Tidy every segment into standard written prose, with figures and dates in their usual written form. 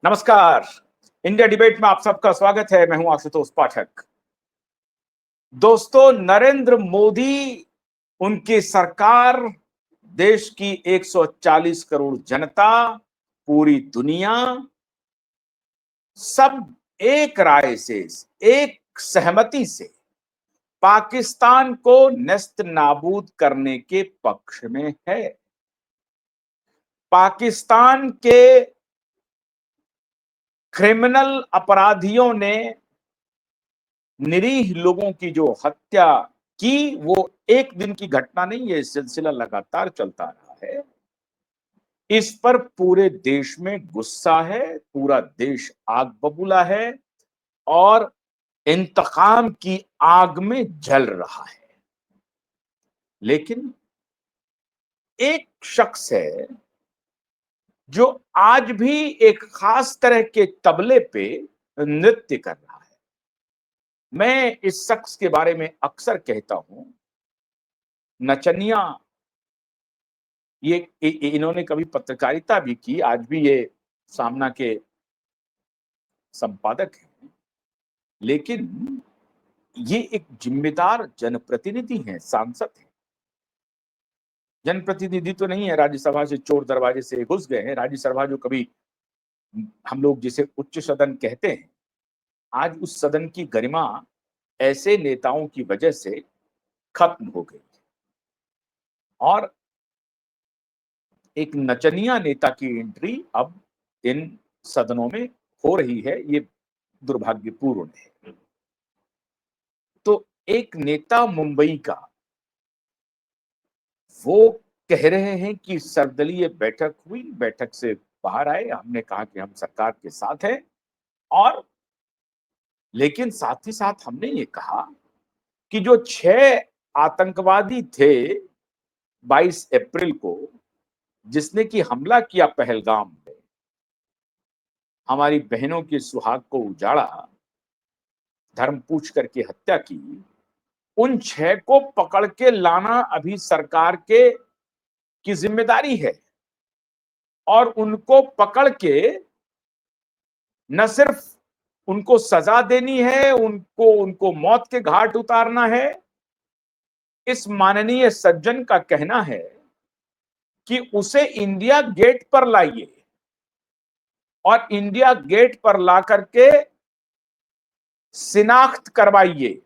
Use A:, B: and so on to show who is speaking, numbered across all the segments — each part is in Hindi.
A: नमस्कार। इंडिया डिबेट में आप सबका स्वागत है। मैं हूं आशुतोष पाठक। दोस्तों, नरेंद्र मोदी, उनकी सरकार, देश की 140 करोड़ जनता, पूरी दुनिया, सब एक राय से, एक सहमति से पाकिस्तान को नेस्त नाबूद करने के पक्ष में है। पाकिस्तान के क्रिमिनल अपराधियों ने निरीह लोगों की जो हत्या की, वो एक दिन की घटना नहीं है, सिलसिला लगातार चलता रहा है। इस पर पूरे देश में गुस्सा है, पूरा देश आग बबूला है और इंतकाम की आग में जल रहा है। लेकिन एक शख्स है जो आज भी एक खास तरह के तबले पे नृत्य कर रहा है। मैं इस शख्स के बारे में अक्सर कहता हूं, नचनिया। इन्होंने कभी पत्रकारिता भी की, आज भी ये सामना के संपादक हैं। लेकिन ये एक जिम्मेदार जनप्रतिनिधि हैं, सांसद हैं। जनप्रतिनिधि तो नहीं है, राज्यसभा से चोर दरवाजे से घुस गए हैं। राज्यसभा जो कभी हम लोग जिसे उच्च सदन कहते हैं, आज उस सदन की गरिमा ऐसे नेताओं की वजह से खत्म हो गई। और एक नचनिया नेता की एंट्री अब इन सदनों में हो रही है, ये दुर्भाग्यपूर्ण है। तो एक नेता मुंबई का, वो कह रहे हैं कि सर्वदलीय बैठक हुई, बैठक से बाहर आए, हमने कहा कि हम सरकार के साथ हैं। और लेकिन साथ ही साथ हमने ये कहा कि जो 6 आतंकवादी थे 22 अप्रैल को, जिसने कि हमला किया पहलगाम में, हमारी बहनों के सुहाग को उजाड़ा, धर्म पूछ करके हत्या की, उन 6 को पकड़ के लाना अभी सरकार के की जिम्मेदारी है। और उनको पकड़ के न सिर्फ उनको सजा देनी है, उनको उनको मौत के घाट उतारना है। इस माननीय सज्जन का कहना है कि उसे इंडिया गेट पर लाइए और इंडिया गेट पर ला करके शिनाख्त करवाइए,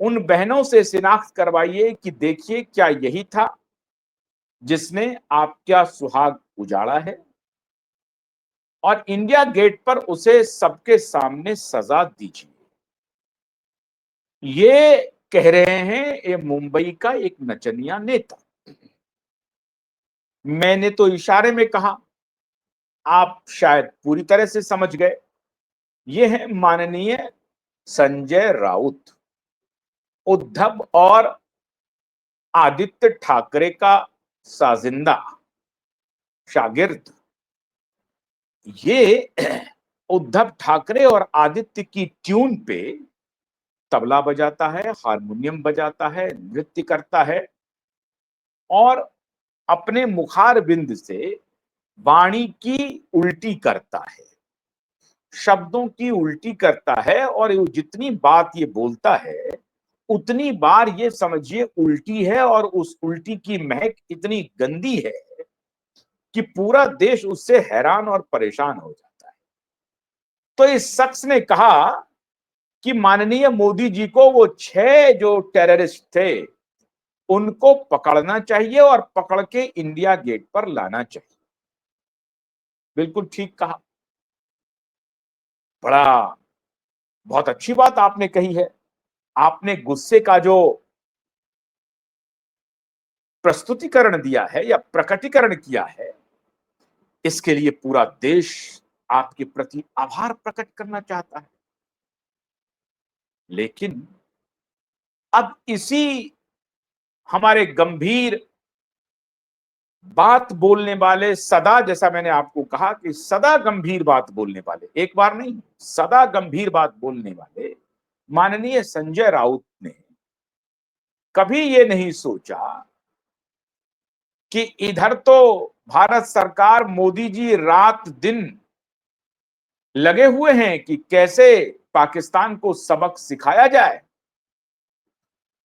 A: उन बहनों से शिनाख्त करवाइए कि देखिए क्या यही था जिसने आपका सुहाग उजाड़ा है। और इंडिया गेट पर उसे सबके सामने सजा दीजिए। ये कह रहे हैं ये मुंबई का एक नचनिया नेता। मैंने तो इशारे में कहा, आप शायद पूरी तरह से समझ गए। ये है माननीय संजय राउत, उद्धव और आदित्य ठाकरे का साजिंदा शागिर्द। ये उद्धव ठाकरे और आदित्य की ट्यून पे तबला बजाता है, हारमोनियम बजाता है, नृत्य करता है और अपने मुखार बिंद से वाणी की उल्टी करता है, शब्दों की उल्टी करता है। और जितनी बात ये बोलता है उतनी बार ये समझिए उल्टी है, और उस उल्टी की महक इतनी गंदी है कि पूरा देश उससे हैरान और परेशान हो जाता है। तो इस शख्स ने कहा कि माननीय मोदी जी को वो 6 जो टेररिस्ट थे उनको पकड़ना चाहिए और पकड़ के इंडिया गेट पर लाना चाहिए। बिल्कुल ठीक कहा, बड़ा बहुत अच्छी बात आपने कही है। आपने गुस्से का जो प्रस्तुतिकरण दिया है या प्रकटीकरण किया है, इसके लिए पूरा देश आपके प्रति आभार प्रकट करना चाहता है। लेकिन अब इसी हमारे गंभीर बात बोलने वाले, सदा, जैसा मैंने आपको कहा कि सदा गंभीर बात बोलने वाले, एक बार नहीं सदा गंभीर बात बोलने वाले माननीय संजय राउत ने कभी ये नहीं सोचा कि इधर तो भारत सरकार, मोदी जी रात दिन लगे हुए हैं कि कैसे पाकिस्तान को सबक सिखाया जाए।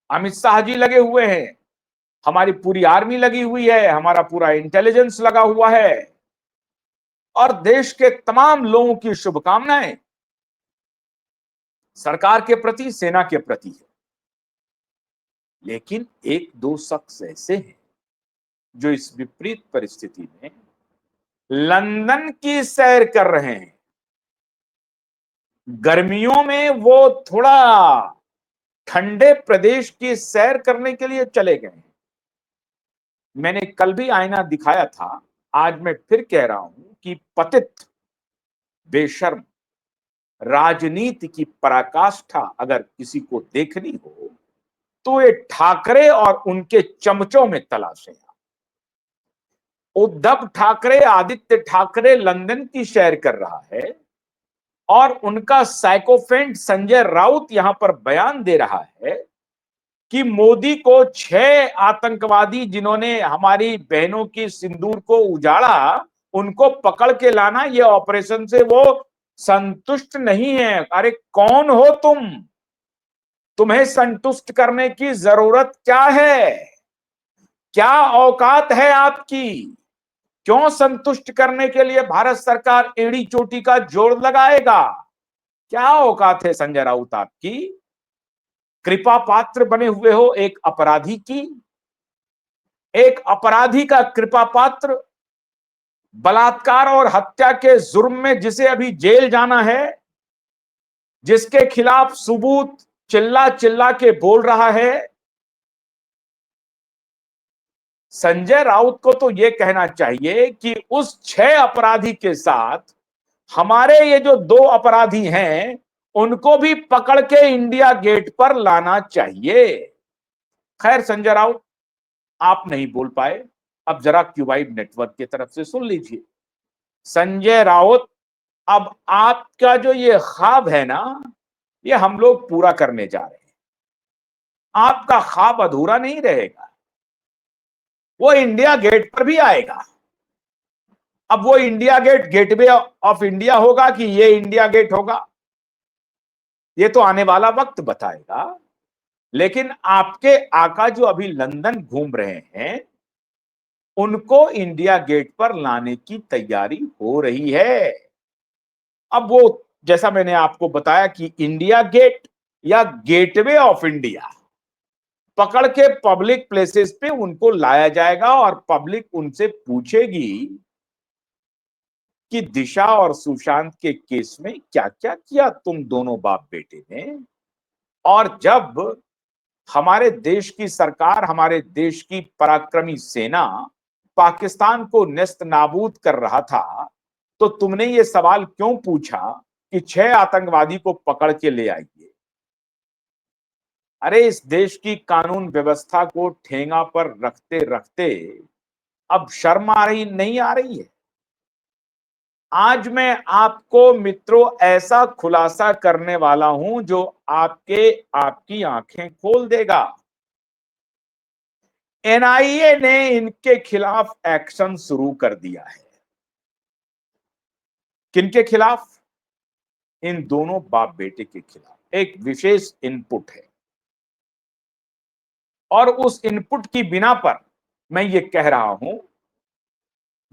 A: अमित शाह जी लगे हुए हैं, हमारी पूरी आर्मी लगी हुई है, हमारा पूरा इंटेलिजेंस लगा हुआ है और देश के तमाम लोगों की शुभकामनाएं सरकार के प्रति, सेना के प्रति है। लेकिन एक दो शख्स ऐसे हैं जो इस विपरीत परिस्थिति में लंदन की सैर कर रहे हैं। गर्मियों में वो थोड़ा ठंडे प्रदेश की सैर करने के लिए चले गए हैं। मैंने कल भी आईना दिखाया था, आज मैं फिर कह रहा हूं कि पतित, बेशर्म, राजनीति की पराकाष्ठा अगर किसी को देखनी हो तो ये ठाकरे और उनके चमचों में तलाशें। उद्धव ठाकरे, आदित्य ठाकरे लंदन की सैर कर रहा है और उनका साइकोफेंट संजय राउत यहां पर बयान दे रहा है कि मोदी को 6 आतंकवादी जिन्होंने हमारी बहनों की सिंदूर को उजाड़ा, उनको पकड़ के लाना, ये ऑपरेशन से वो संतुष्ट नहीं है। अरे कौन हो तुम? तुम्हें संतुष्ट करने की जरूरत क्या है? क्या औकात है आपकी? क्यों संतुष्ट करने के लिए भारत सरकार एड़ी चोटी का जोड़ लगाएगा? क्या औकात है संजय राउत आपकी? कृपा पात्र बने हुए हो एक अपराधी की, एक अपराधी का कृपा पात्र, बलात्कार और हत्या के जुर्म में जिसे अभी जेल जाना है, जिसके खिलाफ सबूत चिल्ला चिल्ला के बोल रहा है। संजय राउत को तो यह कहना चाहिए कि उस 6 अपराधी के साथ हमारे ये जो 2 अपराधी हैं उनको भी पकड़ के इंडिया गेट पर लाना चाहिए। खैर संजय राउत, आप नहीं बोल पाए, अब जरा क्यूबाइड नेटवर्क की तरफ से सुन लीजिए। संजय राउत, अब आपका जो ये ख्वाब है ना, ये हम लोग पूरा करने जा रहे हैं। आपका ख्वाब अधूरा नहीं रहेगा, वो इंडिया गेट पर भी आएगा। अब वो India Gate Gateway of India होगा कि ये इंडिया गेट होगा, ये तो आने वाला वक्त बताएगा। लेकिन आपके आका जो अभी लंदन घूम रहे हैं, उनको इंडिया गेट पर लाने की तैयारी हो रही है। अब वो, जैसा मैंने आपको बताया कि इंडिया गेट या गेटवे ऑफ इंडिया, पकड़ के पब्लिक प्लेसेस पे उनको लाया जाएगा और पब्लिक उनसे पूछेगी कि दिशा और सुशांत के केस में क्या क्या किया तुम दोनों बाप बेटे ने। और जब हमारे देश की सरकार, हमारे देश की पराक्रमी सेना पाकिस्तान को नेस्त नाबूद कर रहा था, तो तुमने ये सवाल क्यों पूछा कि 6 आतंकवादी को पकड़ के ले आइए? अरे इस देश की कानून व्यवस्था को ठेंगा पर रखते रखते अब शर्म आ रही नहीं आ रही है? आज मैं आपको मित्रों ऐसा खुलासा करने वाला हूं जो आपकी आंखें खोल देगा। एनआईए ने इनके खिलाफ एक्शन शुरू कर दिया है। किनके खिलाफ? इन दोनों बाप बेटे के खिलाफ एक विशेष इनपुट है और उस इनपुट की बिना पर मैं ये कह रहा हूं,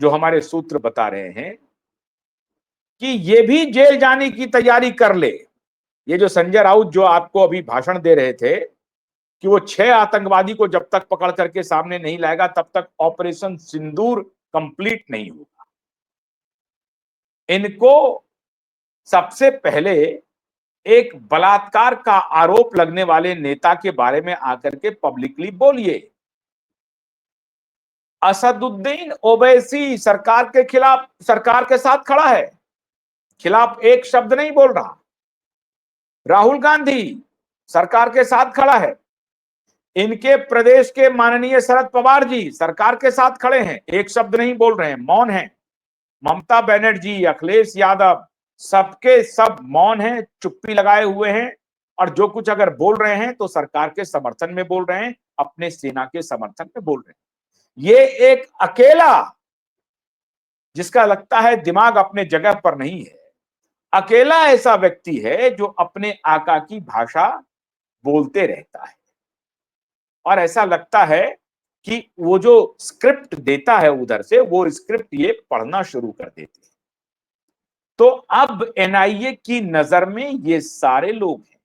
A: जो हमारे सूत्र बता रहे हैं कि ये भी जेल जाने की तैयारी कर ले। ये जो संजय राउत जो आपको अभी भाषण दे रहे थे कि वो 6 आतंकवादी को जब तक पकड़ करके सामने नहीं लाएगा तब तक ऑपरेशन सिंदूर कंप्लीट नहीं होगा। इनको सबसे पहले एक बलात्कार का आरोप लगने वाले नेता के बारे में आकर के पब्लिकली बोलिए। असदुद्दीन ओवैसी सरकार के खिलाफ, सरकार के साथ खड़ा है, खिलाफ एक शब्द नहीं बोल रहा। राहुल गांधी सरकार के साथ खड़ा है। इनके प्रदेश के माननीय शरद पवार जी सरकार के साथ खड़े हैं, एक शब्द नहीं बोल रहे हैं, मौन हैं। ममता बनर्जी, अखिलेश यादव, सबके सब मौन हैं, चुप्पी लगाए हुए हैं और जो कुछ अगर बोल रहे हैं तो सरकार के समर्थन में बोल रहे हैं, अपने सेना के समर्थन में बोल रहे हैं। ये एक अकेला, जिसका लगता है दिमाग अपने जगह पर नहीं है, अकेला ऐसा व्यक्ति है जो अपने आका की भाषा बोलते रहता है, और ऐसा लगता है कि वो जो स्क्रिप्ट देता है उधर से, वो स्क्रिप्ट ये पढ़ना शुरू कर देते हैं। तो अब एनआईए की नजर में ये सारे लोग हैं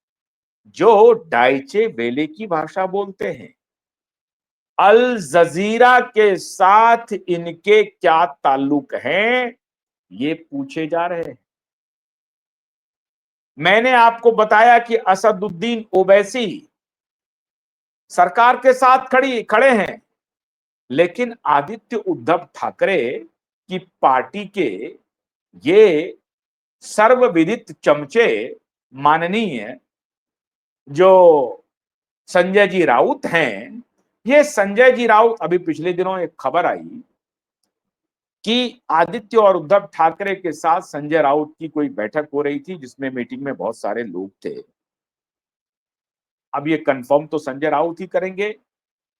A: जो डाइचे वेले की भाषा बोलते हैं। अल जजीरा के साथ इनके क्या ताल्लुक हैं, ये पूछे जा रहे हैं। मैंने आपको बताया कि असदुद्दीन ओवैसी सरकार के साथ खड़े हैं, लेकिन आदित्य उद्धव ठाकरे की पार्टी के ये सर्वविदित चमचे माननीय जो संजय जी राउत हैं, ये संजय जी राउत, अभी पिछले दिनों एक खबर आई कि आदित्य और उद्धव ठाकरे के साथ संजय राउत की कोई बैठक हो रही थी, जिसमें मीटिंग में बहुत सारे लोग थे। अब ये कंफर्म तो संजय राउत ही करेंगे,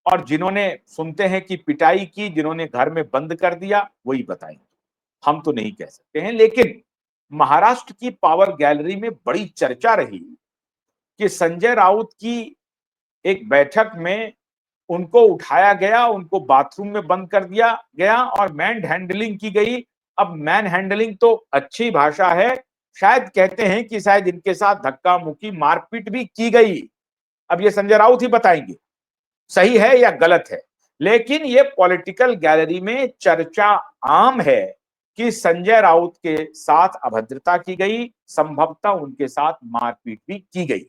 A: और जिन्होंने सुनते हैं कि पिटाई की, जिन्होंने घर में बंद कर दिया, वही बताएंगे। हम तो नहीं कह सकते हैं। लेकिन महाराष्ट्र की पावर गैलरी में बड़ी चर्चा रही कि संजय राउत की एक बैठक में उनको उठाया गया, उनको बाथरूम में बंद कर दिया गया और मैन हैंडलिंग की गई। अब मैन हैंडलिंग तो अच्छी भाषा है, शायद कहते हैं कि शायद इनके साथ धक्का मुक्की मारपीट भी की गई। अब ये संजय राउत ही बताएंगे सही है या गलत है। लेकिन ये पॉलिटिकल गैलरी में चर्चा आम है कि संजय राउत के साथ अभद्रता की गई, संभवतः उनके साथ मारपीट भी की गई।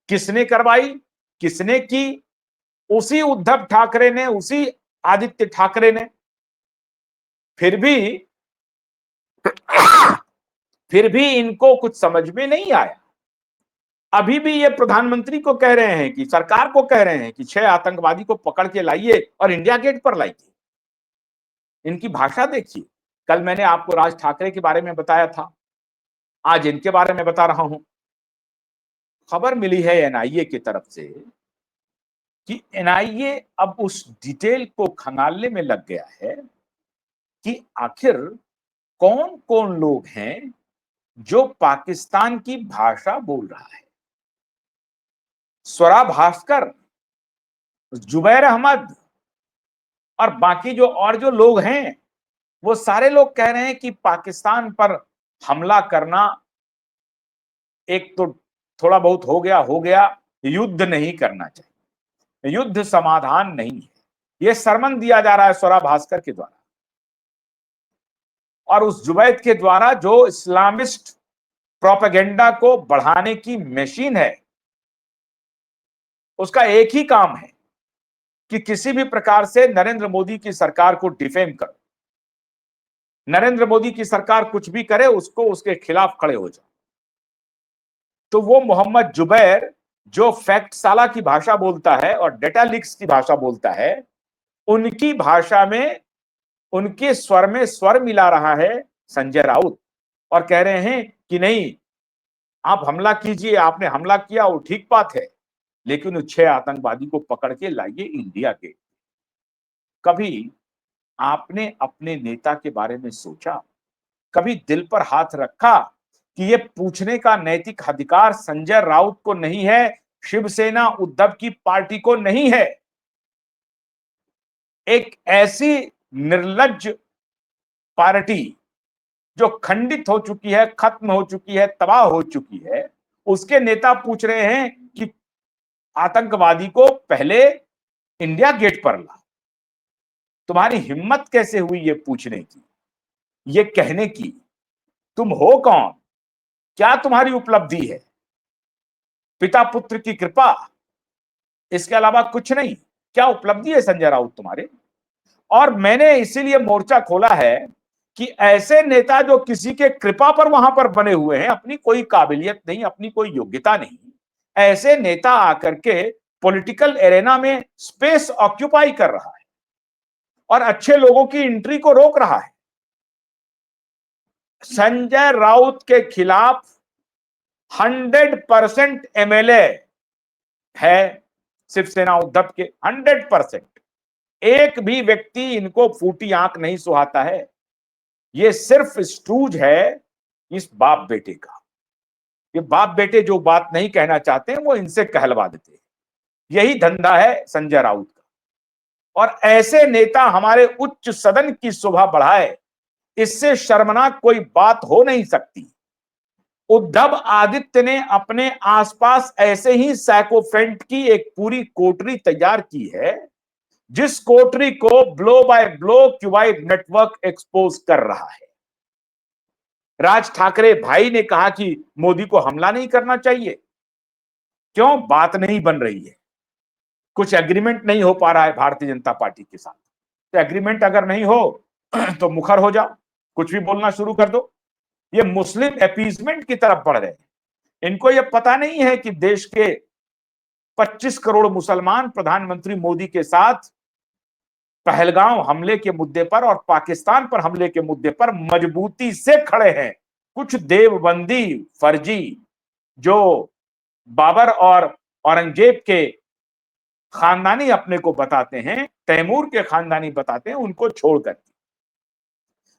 A: किसने करवाई, किसने की? उसी उद्धव ठाकरे ने, उसी आदित्य ठाकरे ने। फिर भी इनको कुछ समझ में नहीं आया। अभी भी ये प्रधानमंत्री को कह रहे हैं कि, सरकार को कह रहे हैं कि 6 आतंकवादी को पकड़ के लाइए और इंडिया गेट पर लाइए। इनकी भाषा देखिए। कल मैंने आपको राज ठाकरे के बारे में बताया था, आज इनके बारे में बता रहा हूं। खबर मिली है एनआईए की तरफ से कि एनआईए अब उस डिटेल को खंगालने में लग गया है कि आखिर कौन कौन लोग हैं जो पाकिस्तान की भाषा बोल रहा है। स्वरा भास्कर, जुबैर अहमद और बाकी जो लोग हैं, वो सारे लोग कह रहे हैं कि पाकिस्तान पर हमला करना एक तो थोड़ा बहुत हो गया, युद्ध नहीं करना चाहिए, युद्ध समाधान नहीं है। यह सरमन दिया जा रहा है स्वरा भास्कर के द्वारा और उस जुबैद के द्वारा, जो इस्लामिस्ट प्रोपेगेंडा को बढ़ाने की मशीन है। उसका एक ही काम है कि किसी भी प्रकार से नरेंद्र मोदी की सरकार को डिफेम करो। नरेंद्र मोदी की सरकार कुछ भी करे, उसको उसके खिलाफ खड़े हो जाओ। तो वो मोहम्मद जुबैर जो फैक्ट साला की भाषा बोलता है और डेटा लीक्स की भाषा बोलता है, उनकी भाषा में, उनके स्वर में स्वर मिला रहा है संजय राउत और कह रहे हैं कि नहीं, आप हमला कीजिए, आपने हमला किया वो ठीक बात है, लेकिन उस 6 आतंकवादी को पकड़ के लाइए इंडिया के। कभी आपने अपने नेता के बारे में सोचा? कभी दिल पर हाथ रखा कि ये पूछने का नैतिक अधिकार संजय राउत को नहीं है, शिवसेना उद्धव की पार्टी को नहीं है? एक ऐसी निर्लज्ज पार्टी जो खंडित हो चुकी है, खत्म हो चुकी है, तबाह हो चुकी है, उसके नेता पूछ रहे हैं कि आतंकवादी को पहले इंडिया गेट पर ला। तुम्हारी हिम्मत कैसे हुई ये पूछने की, ये कहने की? तुम हो कौन? क्या तुम्हारी उपलब्धि है? पिता पुत्र की कृपा, इसके अलावा कुछ नहीं। क्या उपलब्धि है संजय राउत तुम्हारे? और मैंने इसीलिए मोर्चा खोला है कि ऐसे नेता जो किसी के कृपा पर वहां पर बने हुए हैं, अपनी कोई काबिलियत नहीं, अपनी कोई योग्यता नहीं, ऐसे नेता आकर के पॉलिटिकल एरेना में स्पेस ऑक्यूपाई कर रहा है और अच्छे लोगों की एंट्री को रोक रहा है। संजय राउत के खिलाफ 100% एमएलए है शिवसेना उद्धव के, 100%। एक भी व्यक्ति इनको फूटी आंख नहीं सुहाता है। ये सिर्फ स्टूज है इस बाप बेटे का। ये बाप बेटे जो बात नहीं कहना चाहते हैं वो इनसे कहलवा देते हैं। यही धंधा है संजय राउत का। और ऐसे नेता हमारे उच्च सदन की शोभा बढ़ाए, इससे शर्मनाक कोई बात हो नहीं सकती। उद्धव आदित्य ने अपने आसपास ऐसे ही साइकोफ्रेंट की एक पूरी कोठरी तैयार की है, जिस कोठरी को blow by blow cuboid network expose कर रहा है। राज ठाकरे भाई ने कहा कि मोदी को हमला नहीं करना चाहिए। क्यों? बात नहीं बन रही है, कुछ एग्रीमेंट नहीं हो पा रहा है भारतीय जनता पार्टी के साथ। तो एग्रीमेंट अगर नहीं हो तो मुखर हो जाओ, कुछ भी बोलना शुरू कर दो। ये मुस्लिम अपीजमेंट की तरफ बढ़ रहे हैं। इनको ये पता नहीं है कि देश के 25 करोड़ मुसलमान प्रधानमंत्री मोदी के साथ पहलगांव हमले के मुद्दे पर और पाकिस्तान पर हमले के मुद्दे पर मजबूती से खड़े हैं। कुछ देवबंदी फर्जी जो बाबर और औरंगजेब के खानदानी अपने को बताते हैं, तैमूर के खानदानी बताते हैं, उनको छोड़कर।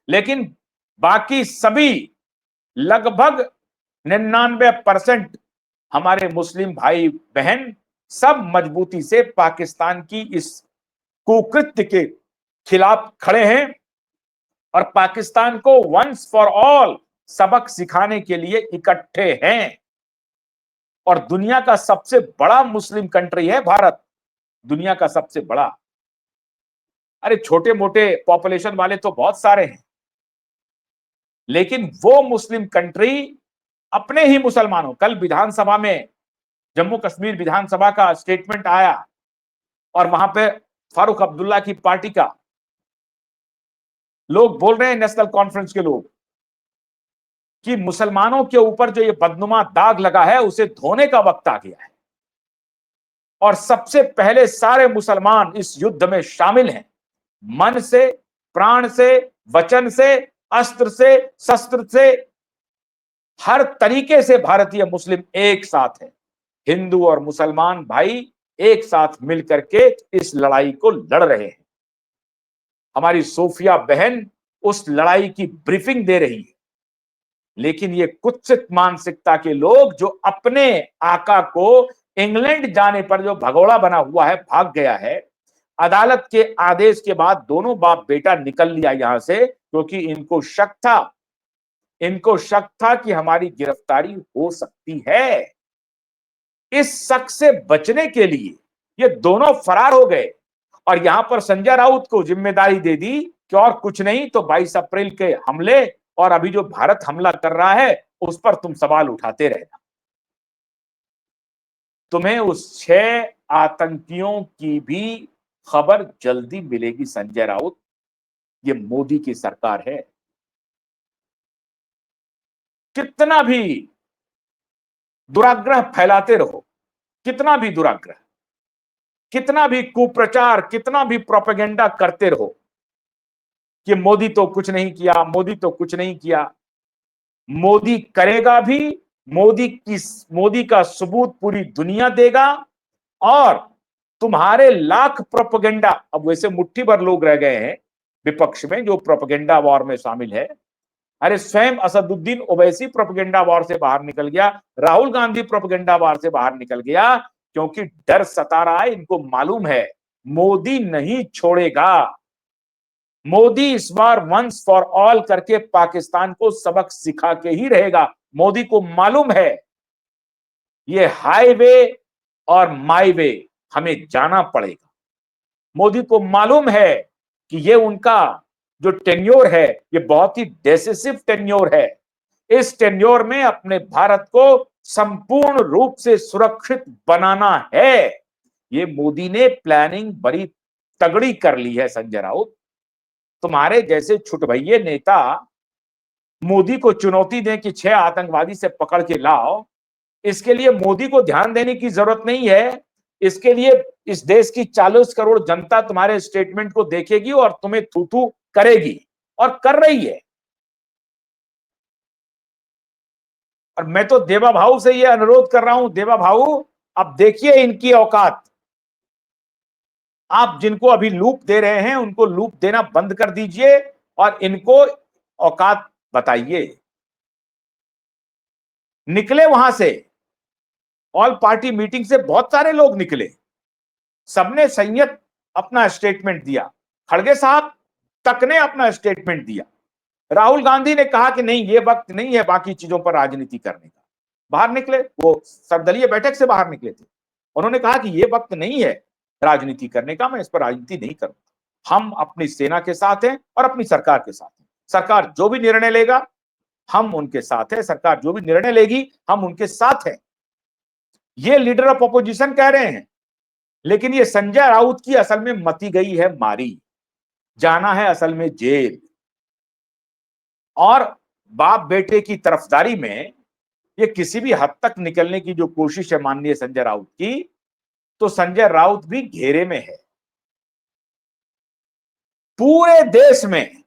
A: लेकिन बाकी सभी लगभग 99% हमारे मुस्लिम भाई बहन सब मजबूती से पाकिस्तान की इस कुकृत्य के खिलाफ खड़े हैं और पाकिस्तान को वंस फॉर ऑल सबक सिखाने के लिए इकट्ठे हैं। और दुनिया का सबसे बड़ा मुस्लिम कंट्री है भारत, दुनिया का सबसे बड़ा। अरे छोटे मोटे पॉपुलेशन वाले तो बहुत सारे हैं, लेकिन वो मुस्लिम कंट्री अपने ही मुसलमानों, कल विधानसभा में जम्मू कश्मीर विधानसभा का स्टेटमेंट आया और वहां पे फारूक अब्दुल्ला की पार्टी का लोग बोल रहे हैं, नेशनल कॉन्फ्रेंस के लोग, कि मुसलमानों के ऊपर जो ये बदनुमा दाग लगा है उसे धोने का वक्त आ गया है और सबसे पहले सारे मुसलमान इस युद्ध में शामिल हैं। मन से, प्राण से, वचन से, अस्त्र से, शस्त्र से, हर तरीके से भारतीय मुस्लिम एक साथ है। हिंदू और मुसलमान भाई एक साथ मिलकर के इस लड़ाई को लड़ रहे हैं। हमारी सोफिया बहन उस लड़ाई की ब्रीफिंग दे रही है। लेकिन ये कुत्सित मानसिकता के लोग जो अपने आका को इंग्लैंड जाने पर जो भगोड़ा बना हुआ है, भाग गया है, अदालत के आदेश के बाद दोनों बाप बेटा निकल लिया यहां से, क्योंकि इनको शक था कि हमारी गिरफ्तारी हो सकती है। इस शक से बचने के लिए ये दोनों फरार हो गए और यहां पर संजय राउत को जिम्मेदारी दे दी कि और कुछ नहीं तो 22 अप्रैल के हमले और अभी जो भारत हमला कर रहा है उस पर तुम सवाल उठाते रहना। तुम्हें उस 6 आतंकियों की भी खबर जल्दी मिलेगी संजय राउत। ये मोदी की सरकार है। कितना भी दुराग्रह फैलाते रहो, कितना भी दुराग्रह, कितना भी कुप्रचार, कितना भी प्रोपेगेंडा करते रहो कि मोदी तो कुछ नहीं किया, मोदी तो कुछ नहीं किया, मोदी करेगा भी। मोदी का सबूत पूरी दुनिया देगा। और तुम्हारे लाख प्रोपेगेंडा, अब वैसे मुट्ठी भर लोग रह गए हैं विपक्ष में जो प्रोपेगेंडा वॉर में शामिल है। अरे स्वयं असदुद्दीन ओवैसी प्रोपेगेंडा वॉर से बाहर निकल गया, राहुल गांधी प्रोपेगेंडा वॉर से बाहर निकल गया, क्योंकि डर सता रहा है। इनको मालूम है मोदी नहीं छोड़ेगा। मोदी इस बार वंस फॉर ऑल करके पाकिस्तान को सबक सिखा के ही रहेगा। मोदी को मालूम है ये हाईवे और माईवे हमें जाना पड़ेगा। मोदी को मालूम है कि ये उनका जो टेन्योर है ये बहुत ही डेसिसिव टेन्योर है। इस टेन्योर में अपने भारत को संपूर्ण रूप से सुरक्षित बनाना है। ये मोदी ने प्लानिंग बड़ी तगड़ी कर ली है संजय राउत। तुम्हारे जैसे छुटभइये नेता मोदी को चुनौती दें कि 6 आतंकवादी से पकड़ के लाओ, इसके लिए मोदी को ध्यान देने की जरूरत नहीं है। इसके लिए इस देश की 40 करोड़ जनता तुम्हारे स्टेटमेंट को देखेगी और तुम्हें थू थू करेगी, और कर रही है। और मैं तो देवा भाऊ से यह अनुरोध कर रहा हूं, देवा भाऊ अब देखिए इनकी औकात। आप जिनको अभी लूप दे रहे हैं उनको लूप देना बंद कर दीजिए और इनको औकात बताइए। निकले वहां से, ऑल पार्टी मीटिंग से बहुत सारे लोग निकले, सबने संयत अपना स्टेटमेंट दिया। खड़गे साहब तक ने अपना स्टेटमेंट दिया। राहुल गांधी ने कहा कि नहीं, ये वक्त नहीं है बाकी चीजों पर राजनीति करने का। बाहर निकले, वो सर्वदलीय बैठक से बाहर निकले थे। उन्होंने कहा कि ये वक्त नहीं है राजनीति करने का, मैं इस पर राजनीति नहीं करूंगा। हम अपनी सेना के साथ हैं और अपनी सरकार के साथ हैं। सरकार जो भी निर्णय लेगा हम उनके साथ हैं, सरकार जो भी निर्णय लेगी हम उनके साथ हैं। ये लीडर ऑफ अपोजिशन कह रहे हैं। लेकिन ये संजय राउत की असल में मती गई है मारी, जाना है असल में जेल। और बाप बेटे की तरफदारी में ये किसी भी हद तक निकलने की जो कोशिश है माननीय संजय राउत की, तो संजय राउत भी घेरे में है। पूरे देश में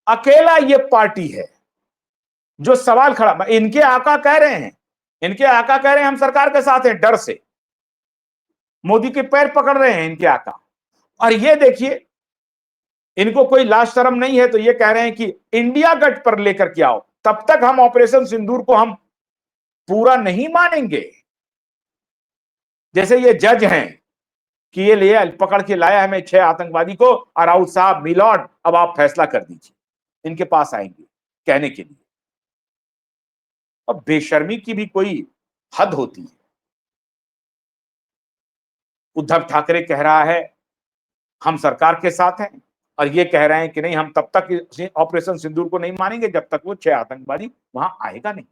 A: अकेला ये पार्टी है जो सवाल खड़ा, इनके आका कह रहे हैं, इनके आका कह रहे हैं हम सरकार के साथ हैं, डर से मोदी के पैर पकड़ रहे हैं इनके आका। और ये देखिए, इनको कोई लाज शर्म नहीं है तो ये कह रहे हैं कि इंडिया गठ पर लेकर के आओ, तब तक हम ऑपरेशन सिंदूर को हम पूरा नहीं मानेंगे। जैसे ये जज हैं कि ये ले पकड़ के लाया है मैं 6 आतंकवादी को, और राउत साहब मिलॉर्ड अब आप फैसला कर दीजिए, इनके पास आएंगे कहने के लिए। अब बेशर्मी की भी कोई हद होती है। उद्धव ठाकरे कह रहा है हम सरकार के साथ हैं, और ये कह रहे हैं कि नहीं, हम तब तक ऑपरेशन सिंदूर को नहीं मानेंगे जब तक वो 6 आतंकवादी वहां आएगा नहीं।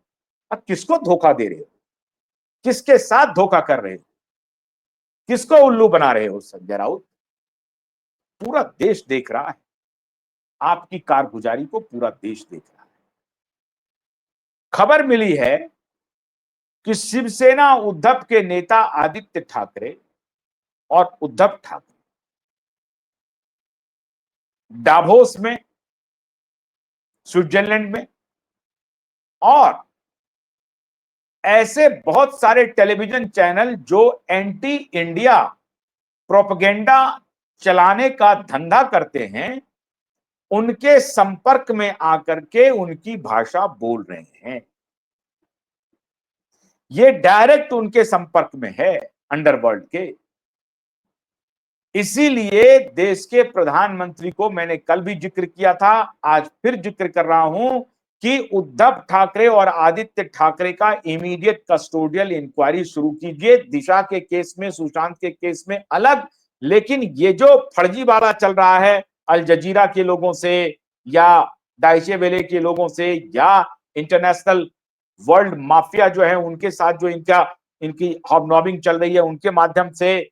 A: अब किसको धोखा दे रहे हो, किसके साथ धोखा कर रहे हो, किसको उल्लू बना रहे हो संजय राउत? पूरा देश देख रहा है, आपकी कारगुजारी को पूरा देश देख रहा है। खबर मिली है कि शिवसेना उद्धव के नेता आदित्य ठाकरे और उद्धव ठाकरे डावोस में, स्विट्जरलैंड में, और ऐसे बहुत सारे टेलीविजन चैनल जो एंटी इंडिया प्रोपेगेंडा चलाने का धंधा करते हैं, उनके संपर्क में आकर के उनकी भाषा बोल रहे हैं। ये डायरेक्ट उनके संपर्क में है अंडरवर्ल्ड के। इसीलिए देश के प्रधानमंत्री को मैंने कल भी जिक्र किया था, आज फिर जिक्र कर रहा हूं कि उद्धव ठाकरे और आदित्य ठाकरे का इमीडिएट कस्टोडियल इंक्वायरी शुरू कीजिए। दिशा के केस में, सुशांत के केस में अलग, लेकिन ये जो फर्जीवाड़ा चल रहा है अल जजीरा के लोगों से या डाइचे वेले के लोगों से या इंटरनेशनल वर्ल्ड माफिया जो है उनके साथ जो इनकी हॉबनॉबिंग चल रही है उनके माध्यम से,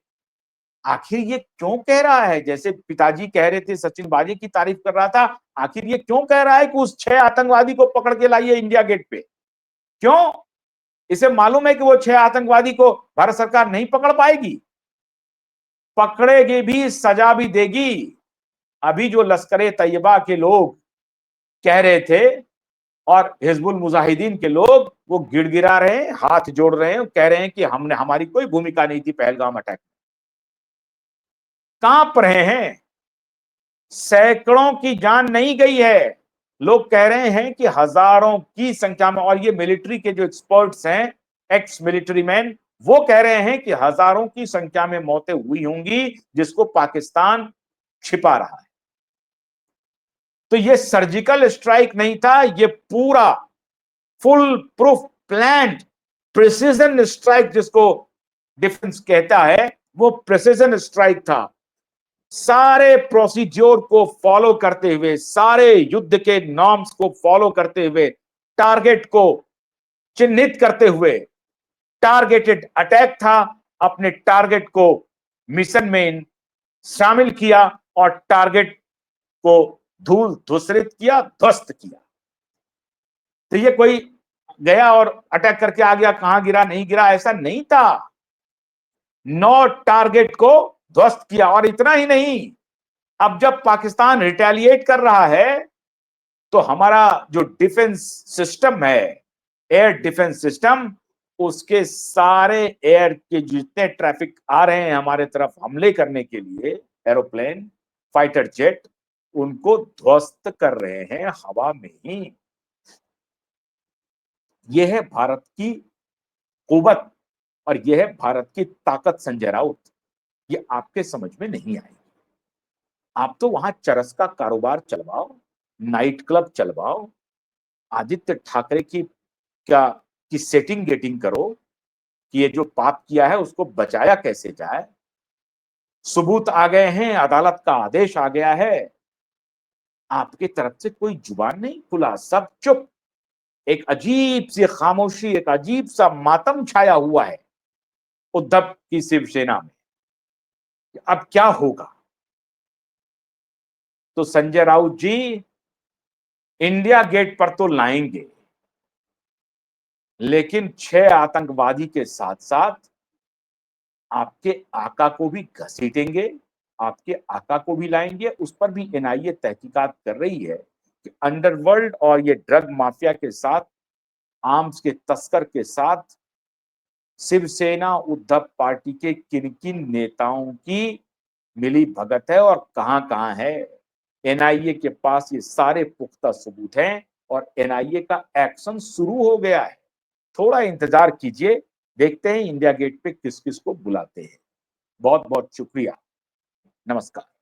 A: आखिर ये क्यों कह रहा है? जैसे पिताजी कह रहे थे, सचिन बाजी की तारीफ कर रहा था, आखिर ये क्यों कह रहा है कि उस 6 आतंकवादी को पकड़ के लाइए इंडिया गेट पे? क्यों? इसे मालूम है कि वो 6 आतंकवादी को भारत सरकार नहीं पकड़ पाएगी, पकड़ेगी भी, सजा भी देगी। अभी जो लश्कर तैयबा के लोग कह रहे थे और हिजबुल मुजाहिदीन के लोग, वो गिड़गिड़ा रहे हैं, हाथ जोड़ रहे हैं, कह रहे हैं कि हमने, हमारी कोई भूमिका नहीं थी पहलगाम अटैक। कांप रहे हैं, सैकड़ों की जान नहीं गई है, लोग कह रहे हैं कि हजारों की संख्या में। और ये मिलिट्री के जो एक्सपर्ट्स हैं, एक्स मिलिट्री मैन, वो कह रहे हैं कि हजारों की संख्या में मौतें हुई होंगी जिसको पाकिस्तान छिपा रहा है। तो ये सर्जिकल स्ट्राइक नहीं था, ये पूरा full proof planned precision strike, जिसको डिफेंस कहता है, वो प्रिसीजन स्ट्राइक था। सारे प्रोसीड्योर को फॉलो करते हुए, सारे युद्ध के नॉर्म्स को फॉलो करते हुए, टारगेट को चिन्हित करते हुए टारगेटेड अटैक था। अपने टारगेट को मिशन में शामिल किया और टारगेट को धूल धूसरित किया, ध्वस्त किया। तो ये कोई गया और अटैक करके आ गया, कहां गिरा नहीं गिरा, ऐसा नहीं था। 9 टारगेट को ध्वस्त किया। और इतना ही नहीं, अब जब पाकिस्तान रिटेलिएट कर रहा है तो हमारा जो डिफेंस सिस्टम है, एयर डिफेंस सिस्टम, उसके सारे एयर के जितने ट्रैफिक आ रहे हैं हमारे तरफ हमले करने के लिए, एरोप्लेन, फाइटर जेट, उनको ध्वस्त कर रहे हैं हवा में ही। ये है भारत की कुव्वत और ये है भारत की ताकत संजय राउत। ये आपके समझ में नहीं आएगी। आप तो वहां चरस का कारोबार चलवाओ, नाइट क्लब चलवाओ, आदित्य ठाकरे क्या की सेटिंग गेटिंग करो कि ये जो पाप किया है उसको बचाया कैसे जाए। सबूत आ गए हैं, अदालत का आदेश आ गया है, आपकी तरफ से कोई जुबान नहीं खुला, सब चुप। एक अजीब सी खामोशी, एक अजीब सा मातम छाया हुआ है उद्धव की शिवसेना में। अब क्या होगा? तो संजय राउत जी इंडिया गेट पर तो लाएंगे, लेकिन 6 आतंकवादी के साथ साथ आपके आका को भी घसीटेंगे, आपके आका को भी लाएंगे। उस पर भी एनआईए तहकीकात कर रही है कि अंडरवर्ल्ड और ये ड्रग माफिया के साथ, आर्म्स के तस्कर के साथ शिवसेना उद्धव पार्टी के किन किन नेताओं की मिली भगत है और कहां-कहां है। एनआईए के पास ये सारे पुख्ता सबूत हैं और एनआईए का एक्शन शुरू हो गया है। थोड़ा इंतजार कीजिए, देखते हैं इंडिया गेट पे किस-किस को बुलाते हैं। बहुत-बहुत शुक्रिया। नमस्कार।